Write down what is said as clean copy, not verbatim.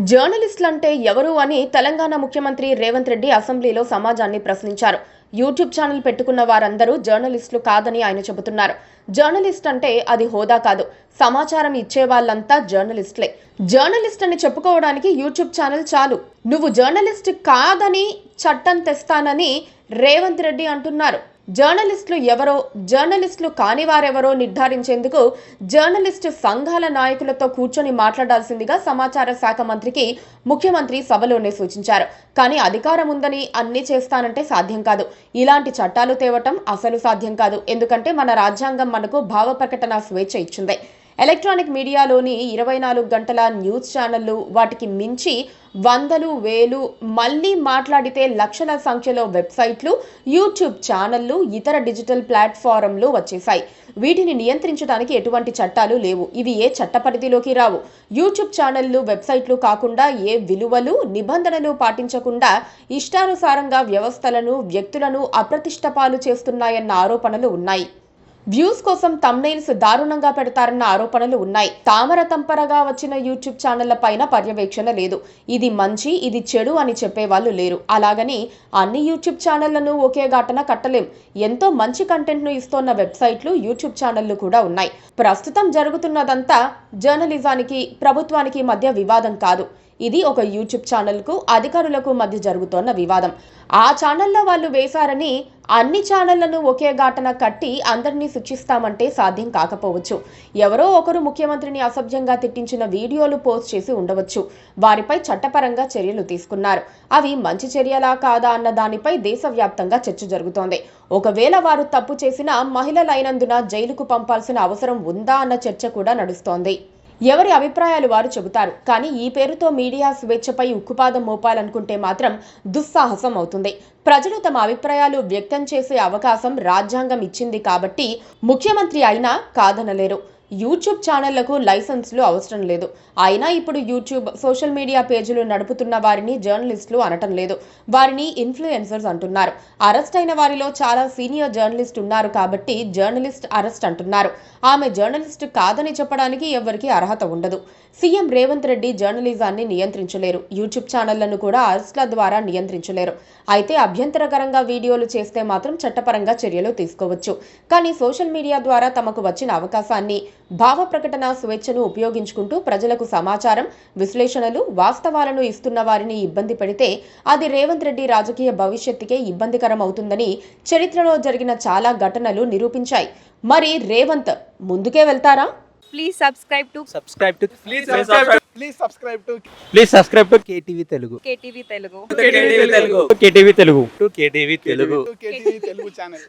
జర్నలిస్టులంటే ఎవరు అని తెలంగాణ ముఖ్యమంత్రి రేవంత్ రెడ్డి అసెంబ్లీలో సమాజాన్ని ప్రశ్నించారు. యూట్యూబ్ ఛానల్ పెట్టుకున్న వారందరూ జర్నలిస్టులు కాదని ఆయన చెబుతున్నారు. జర్నలిస్ట్ అంటే అది హోదా కాదు, సమాచారం ఇచ్చే వాళ్ళంతా జర్నలిస్టులే. జర్నలిస్ట్ అని చెప్పుకోవడానికి యూట్యూబ్ ఛానల్ చాలు. నువ్వు జర్నలిస్ట్ కాదని చట్టం తెస్తానని రేవంత్ రెడ్డి అంటున్నారు. జర్నలిస్టులు ఎవరో, జర్నలిస్టులు కాని వారెవరో నిర్ధారించేందుకు జర్నలిస్టు సంఘాల నాయకులతో కూర్చొని మాట్లాడాల్సిందిగా సమాచార శాఖ మంత్రికి ముఖ్యమంత్రి సభలోనే సూచించారు. కానీ అధికారం ఉందని అన్ని చేస్తానంటే సాధ్యం కాదు. ఇలాంటి చట్టాలు తేవటం అసలు సాధ్యం కాదు. ఎందుకంటే మన రాజ్యాంగం మనకు భావ ప్రకటన స్వేచ్ఛ ఇచ్చింది. ఎలక్ట్రానిక్ మీడియాలోని 24 గంటల న్యూస్ ఛానళ్లు, వాటికి మించి వందలు వేలు, మళ్ళీ మాట్లాడితే లక్షల సంఖ్యలో వెబ్సైట్లు, యూట్యూబ్ ఛానళ్లు, ఇతర డిజిటల్ ప్లాట్ఫారంలు వచ్చేశాయి. వీటిని నియంత్రించడానికి ఎటువంటి చట్టాలు లేవు. ఇవి ఏ చట్ట పరిధిలోకి రావు. యూట్యూబ్ ఛానళ్లు, వెబ్సైట్లు కాకుండా ఏ విలువలు, నిబంధనలు పాటించకుండా ఇష్టానుసారంగా వ్యవస్థలను, వ్యక్తులను అప్రతిష్ట పాలు చేస్తున్నాయన్న ఆరోపణలు ఉన్నాయి. వ్యూస్ కోసం థంబ్నెయిల్స్ దారుణంగా పెడతారన్న ఆరోపణలు ఉన్నాయి. తామర తంపరగా వచ్చిన యూట్యూబ్ ఛానళ్ల పైన పర్యవేక్షణ లేదు. ఇది మంచి, ఇది చెడు అని చెప్పేవాళ్ళు లేరు. అలాగని అన్ని యూట్యూబ్ ఛానళ్లను ఒకే ఘాటన కట్టలేం. ఎంతో మంచి కంటెంట్ ను ఇస్తోన్న వెబ్సైట్లు, యూట్యూబ్ ఛానళ్లు కూడా ఉన్నాయి. ప్రస్తుతం జరుగుతున్నదంతా జర్నలిజానికి, ప్రభుత్వానికి మధ్య వివాదం కాదు. ఇది ఒక యూట్యూబ్ ఛానల్కు, అధికారులకు మధ్య జరుగుతోన్న వివాదం. ఆ ఛానల్లో వాళ్ళు వేశారని అన్ని ఛానళ్లను ఒకే ఘాటన కట్టి అందరినీ శిక్షిస్తామంటే సాధ్యం కాకపోవచ్చు. ఎవరో ఒకరు ముఖ్యమంత్రిని అసభ్యంగా తిట్టించిన వీడియోలు పోస్ట్ చేసి ఉండవచ్చు. వారిపై చట్టపరంగా చర్యలు తీసుకున్నారు. అవి మంచి చర్యలా కాదా అన్న దానిపై దేశవ్యాప్తంగా చర్చ జరుగుతోంది. ఒకవేళ వారు తప్పు చేసినా మహిళలైనందున జైలుకు పంపాల్సిన అవసరం ఉందా అన్న చర్చ కూడా నడుస్తోంది. ఎవరి అభిప్రాయాలు వారు చెబుతారు. కానీ ఈ పేరుతో మీడియా స్వేచ్ఛపై ఉక్కుపాదం మోపాలనుకుంటే మాత్రం దుస్సాహసం అవుతుంది. ప్రజలు తమ అభిప్రాయాలు వ్యక్తం చేసే అవకాశం రాజ్యాంగం ఇచ్చింది కాబట్టి ముఖ్యమంత్రి అయినా కాదనలేరు. యూట్యూబ్ ఛానళ్లకు లైసెన్సులు అవసరం లేదు. అయినా ఇప్పుడు యూట్యూబ్, సోషల్ మీడియా పేజీలు నడుపుతున్న వారిని జర్నలిస్టులు అనటం లేదు. వారిని ఇన్ఫ్లుయెన్సర్స్ అంటున్నారు. అరెస్ట్ అయిన వారిలో చాలా సీనియర్ జర్నలిస్ట్ ఉన్నారు కాబట్టి జర్నలిస్ట్ అరెస్ట్ అంటున్నారు. ఆమె జర్నలిస్ట్ కాదని చెప్పడానికి ఎవరికి అర్హత ఉండదు. సీఎం రేవంత్ రెడ్డి జర్నలిజాన్ని నియంత్రించలేరు. యూట్యూబ్ ఛానళ్లను కూడా అరెస్ట్ల ద్వారా నియంత్రించలేరు. అయితే అభ్యంతరకరంగా వీడియోలు చేస్తే మాత్రం చట్టపరంగా చర్యలు తీసుకోవచ్చు. కానీ సోషల్ మీడియా ద్వారా తమకు వచ్చిన అవకాశాన్ని, భావ ప్రకటన స్వేచ్ఛను ఉపయోగించుకుంటూ ప్రజలకు సమాచారం, విశ్లేషణలు, వాస్తవాలను ఇస్తున్న వారిని ఇబ్బంది పెడితే అది రేవంత్ రెడ్డి రాజకీయ భవిష్యత్తుకే ఇబ్బందికరం అవుతుందని చరిత్రలో జరిగిన చాలా ఘటనలు నిరూపించాయి. మరి రేవంత్ ముందుకే వెళ్తారా? Please subscribe to KTV Telugu. KTV Telugu. KTV Telugu. KTV Telugu channel.